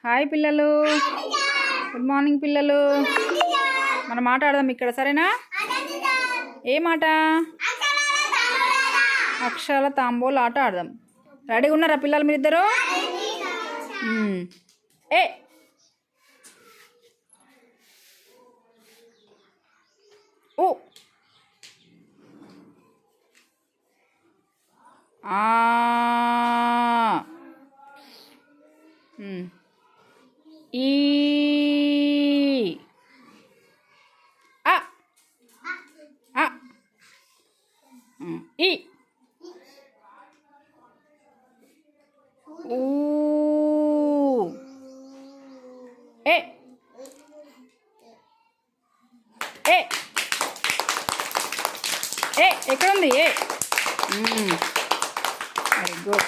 Hi పిల్లలు, good morning పిల్లలు. మనం మాట్లాడదాం ఇక్కడ, సరేనా? ఏ మాట? అక్షరాల తాంబూల ఆట ఆడదాం. రెడీగా ఉన్నారా పిల్లలు మీరిద్దరు? ఏ ఓ ఆ ఈ ఆ ఆ ఈ ఊ ఏ ఏ ఏ ఎక్కడుంది? A very good.